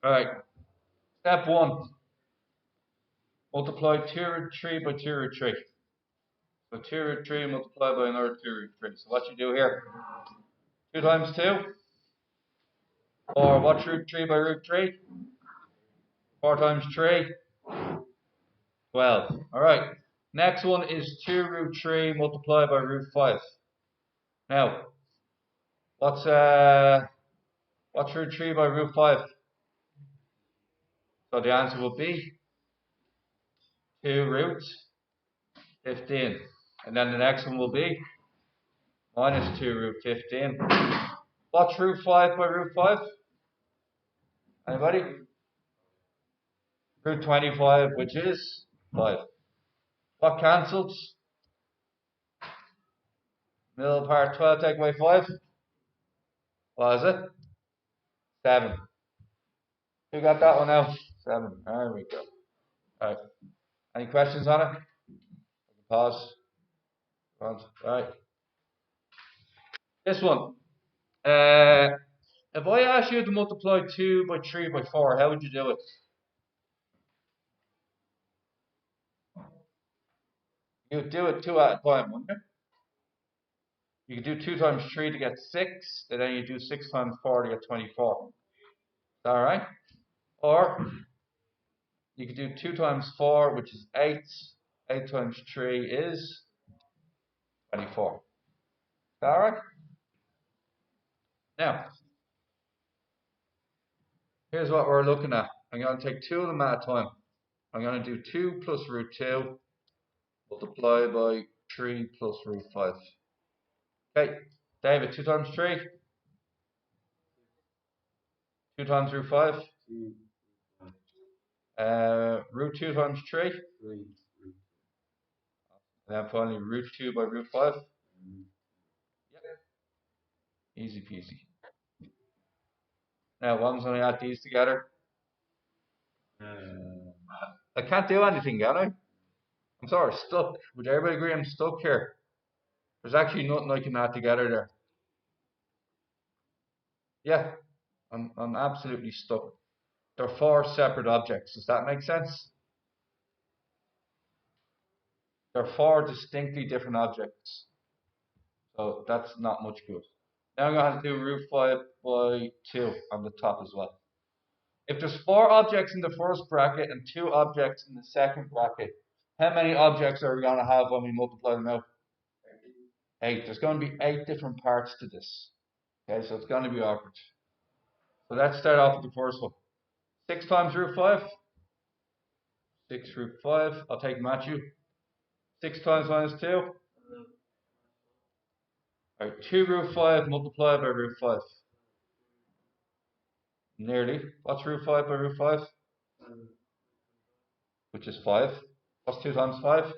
Alright, step 1. Multiply 2 root 3 by 2 root 3. So 2 root 3 multiplied by another 2 root 3. So what you do here? 2 times 2. Or what's root 3 by root 3? 4 times 3. 12. Alright. Next one is 2 root 3 multiplied by root 5. Now, what's root 3 by root 5? So the answer will be 2 root 15. And then the next one will be minus 2 root 15. What's root 5 by root 5? Anybody? Root 25, which is 5. What cancels? Middle part 12 take away 5. What is it? 7. Who got that one now? 7. There we go. Alright. Any questions on it? Pause. Alright. This one. If I asked you to multiply 2 by 3 by 4, how would you do it? You'd do it 2 at a time, wouldn't you? You could do 2 times 3 to get 6, and then you do 6 times 4 to get 24. Is that alright? Or you could do 2 times 4, which is 8. 8 times 3 is 24. Is that alright? Now, here's what we're looking at. I'm going to take 2 of them at a time. I'm going to do 2 plus root 2 multiplied by 3 plus root 5. Okay, David, 2 times 3? 2 times root 5? Root 2 times 3? 3. And then finally root 2 by root 5? Yep. Easy peasy. Now, what I'm going to add these together? I can't do anything, can I? I'm sorry, stuck. Would everybody agree I'm stuck here? There's actually nothing I can add together there. Yeah, I'm absolutely stuck. They're 4 separate objects. Does that make sense? They're 4 distinctly different objects. So that's not much good. Now I'm going to have to do root 5 by 2 on the top as well. If there's 4 objects in the first bracket and 2 objects in the second bracket, how many objects are we going to have when we multiply them out? 8. There's going to be 8 different parts to this. Okay, so it's going to be awkward. So let's start off with the first one. 6 times root 5. 6 root 5. I'll take Matthew. 6 times minus 2. Alright, 2 root 5 multiplied by root 5. Nearly. What's root 5 by root 5? Which is 5. What's 2 times 5?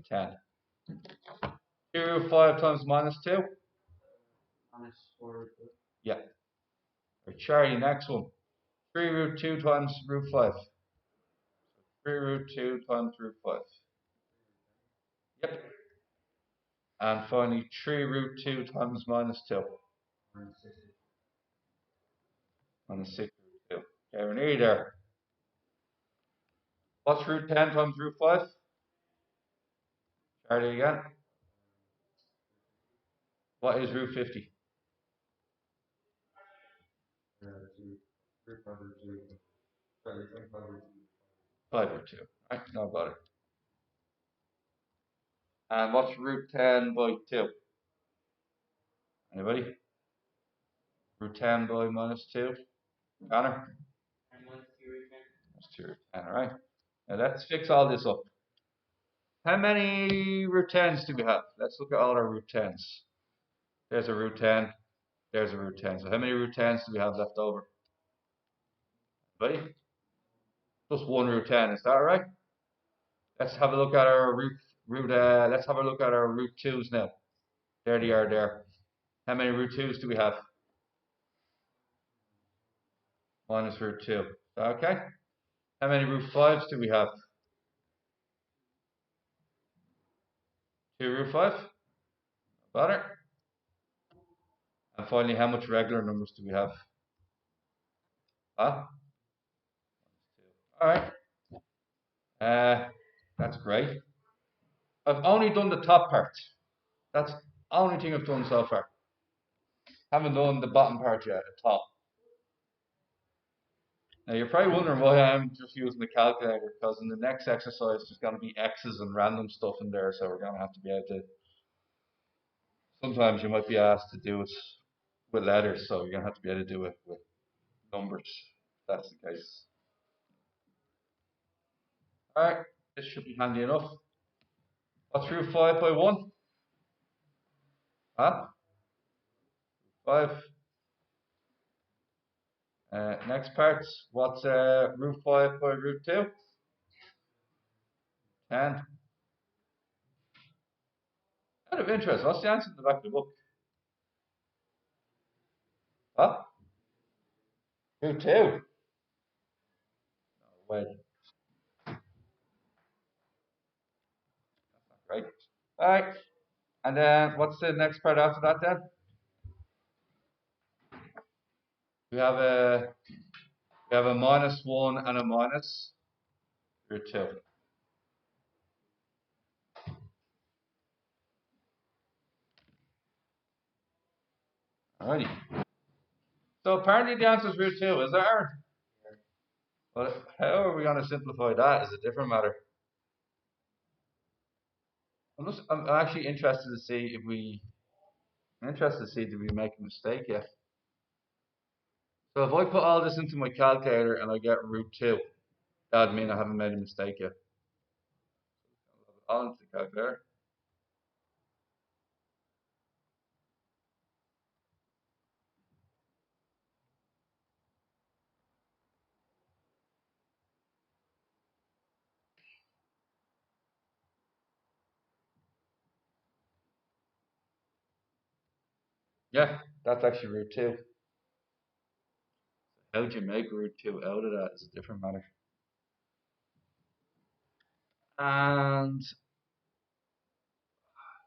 10. 2 root 5 times minus 2? Minus 4. Yeah. Right, Charlie, next one. 3 root 2 times root 5. 3 root 2 times root 5. Yep. And finally, 3 root 2 times minus 2. Minus 6 root 2. Okay, we're nearly there. What's root 10 times root 5? Charlie again. What is root 50? 5 root 2. Right, no bother. And what's root 10 by 2? Anybody? Root 10 by minus 2? Connor? Minus 2 root 10, alright. Now let's fix all this up. How many root 10s do we have? Let's look at all our root 10s. There's a root 10. There's a root 10. So how many root 10s do we have left over? Anybody? Just 1 root 10, is that alright? Let's have a look at our let's have a look at our root 2s now. There they are there. How many root 2s do we have? Minus root 2. Okay. How many root 5s do we have? 2 root 5. Better. And finally, how much regular numbers do we have? Huh? Alright. That's great. I've only done the top part. That's the only thing I've done so far. Haven't done the bottom part yet at all. Now you're probably wondering why I'm just using the calculator, because in the next exercise there's going to be X's and random stuff in there, so we're going to have to be able to. Sometimes you might be asked to do it with letters, so you're going to have to be able to do it with numbers. If that's the case. Alright, this should be handy enough. What's root 5 by 1? Huh? 5. Next part, what's root 5 by root 2? 10. Out of interest, what's the answer in the back of the book? Huh? Root 2. No way. Right. Alright. And then what's the next part after that then? We have a minus 1 and a minus root 2. Alrighty. So apparently the answer is root 2, is that Aaron? Well, how are we going to simplify that is a different matter. I'm actually interested to see if did we make a mistake yet. So if I put all this into my calculator and I get root 2, that would mean I haven't made a mistake yet. All into the calculator. Yeah, that's actually root 2. How do you make root 2 out of that is a different matter. And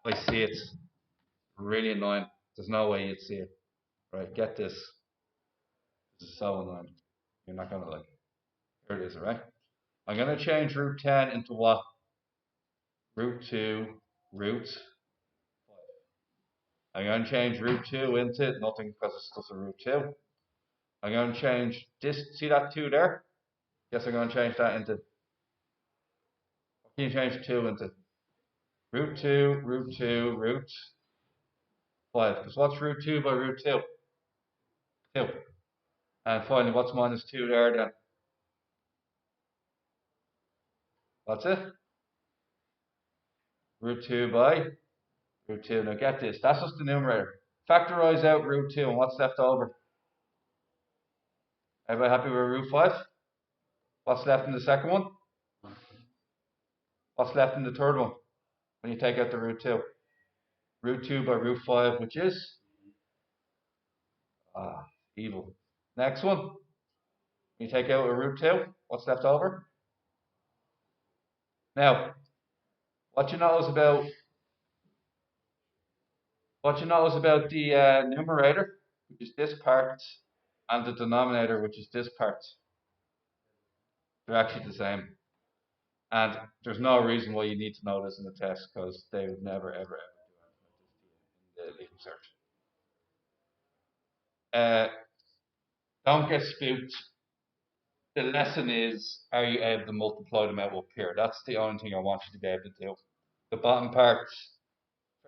I see it. Really annoying. There's no way you'd see it. Right, get this. This is so annoying. You're not gonna like it. Here it is, alright? I'm gonna change root 10 into what? Root 2, root 5. I'm gonna change root 2 into nothing because it's just a root 2. I'm gonna change this, see that 2 there? Yes, I'm gonna change that into, what can you change 2 into? Root 2, root 2, root 5. Because what's root 2 by root 2? 2. And finally, what's minus 2 there then? That's it. Root 2 by root 2. Now get this. That's just the numerator. Factorize out root 2 and what's left over? Everybody happy with root 5? What's left in the second one? What's left in the third one? When you take out the root 2. Root 2 by root 5, which is? Evil. Next one. You take out a root 2. What's left over? Now, what you notice about the numerator, which is this part, and the denominator, which is this part, they're actually the same. And there's no reason why you need to know this in the test, because they would never, ever, ever do anything like this in the legal search. Don't get spooked. The lesson is, are you able to multiply them out up here? That's the only thing I want you to be able to do. The bottom parts,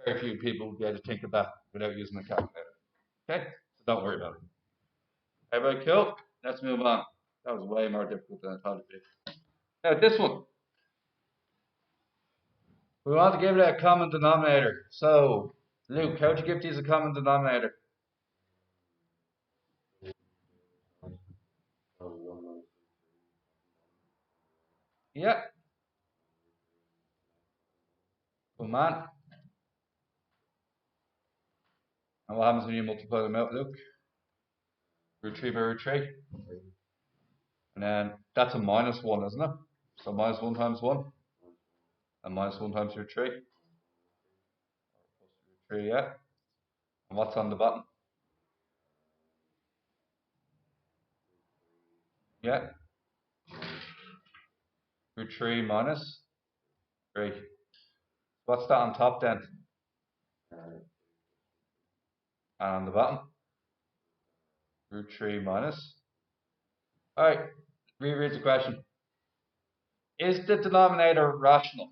very few people will be able to think of that without using a calculator. Okay? So don't worry about it. Everybody cool? Let's move on. That was way more difficult than I thought it'd be. Now this one. We want to give it a common denominator. So, Luke, how'd you give these a common denominator? Yeah. Good man. And what happens when you multiply them out, Luke? Root 3 by root 3. And then that's a minus 1, isn't it? So minus 1 times 1. And minus 1 times root 3. Root 3, yeah. And what's on the bottom? Yeah. Root 3 minus 3. What's that on top then? And on the bottom? Root 3 minus. Alright, reread the question. Is the denominator rational?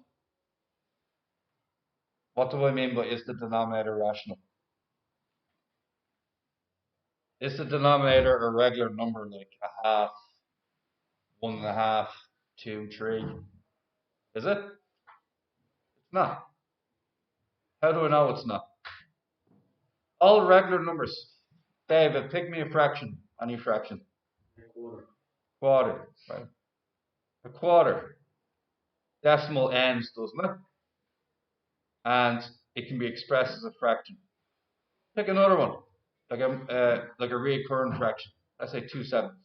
What do I mean by is the denominator rational? Is the denominator a regular number like a half, 1.5, 2, 3? Is it? It's not. How do I know it's not? All regular numbers. David, pick me a fraction. Any fraction. Quarter. Right. A quarter. Decimal ends, doesn't it? And it can be expressed as a fraction. Pick another one, like a recurrent fraction. Let's say 2/7.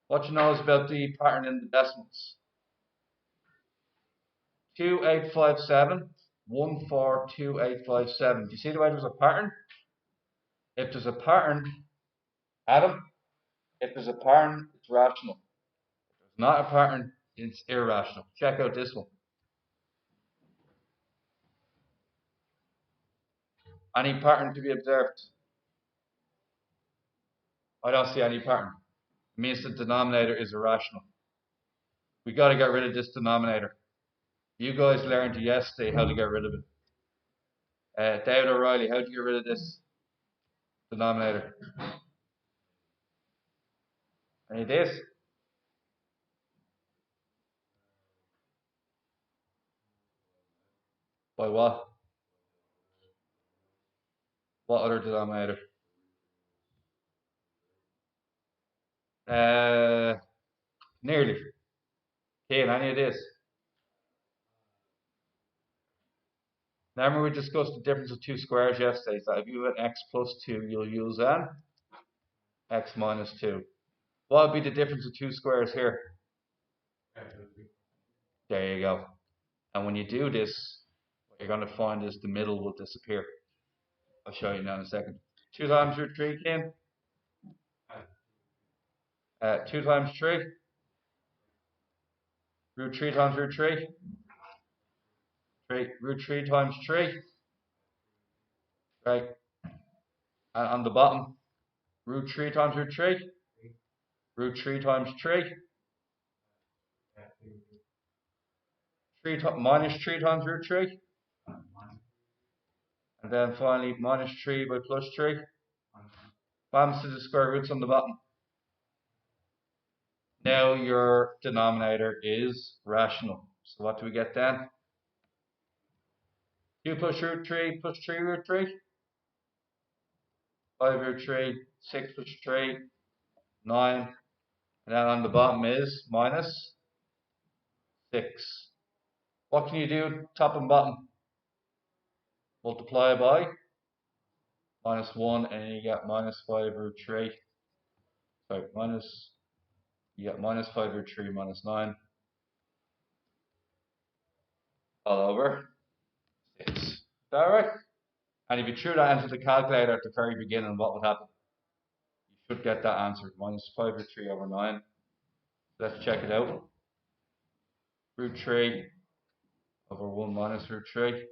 What you know is about the pattern in the decimals. 2857, 142857. Do you see the way there's a pattern? If there's a pattern, Adam, if there's a pattern, it's rational. If there's not a pattern, it's irrational. Check out this one. Any pattern to be observed? I don't see any pattern. It means the denominator is irrational. We got to get rid of this denominator. You guys learned yesterday how to get rid of it. David O'Reilly, how do you get rid of this denominator? Any ideas? By what? What other denominator? Nearly. Kane, any ideas? Remember we discussed the difference of two squares yesterday. So if you have x plus 2, you'll use an x minus 2. What would be the difference of two squares here? There you go. And when you do this, what you're going to find is the middle will disappear. I'll show you now in a second. 2 times root 3, Ken? 2 times 3? Root 3 times root 3? 3. Root 3 times 3? Right. And on the bottom, root 3 times root 3? Root 3 times 3? Minus 3 times root 3? And then finally, minus 3 by plus 3? What happens to the square roots on the bottom? Now your denominator is rational. So what do we get then? 2 plus root 3 plus 3 root 3? 5 root 3, 6 plus 3, 9. And then on the bottom is minus 6. What can you do top and bottom? Multiply by minus 1 and you get minus 5 root 3. Sorry, you get minus 5 root 3 minus 9 all over 6. Is that right? And if you threw that into the calculator at the very beginning, what would happen? You should get that answer, minus 5 root 3 over 9. Let's check it out. Root 3 over 1 minus root 3.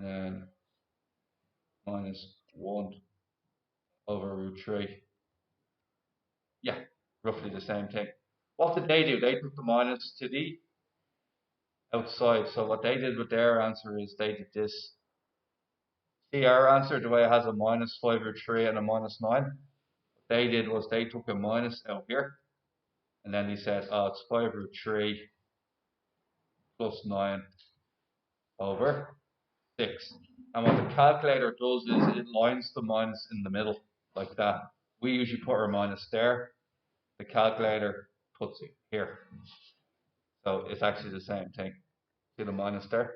And then minus 1 over root 3. Yeah, roughly the same thing. What did they do? They took the minus to the outside. So what they did with their answer is they did this. See our answer, the way it has a minus 5 root 3 and a minus 9. What they did was they took a minus out here. And then they said, oh, it's 5 root 3 plus 9 over 6. And what the calculator does is it lines the minus in the middle, like that. We usually put our minus there. The calculator puts it here. So it's actually the same thing. See the minus there?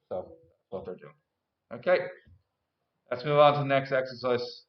So that's what they're doing. Okay, let's move on to the next exercise.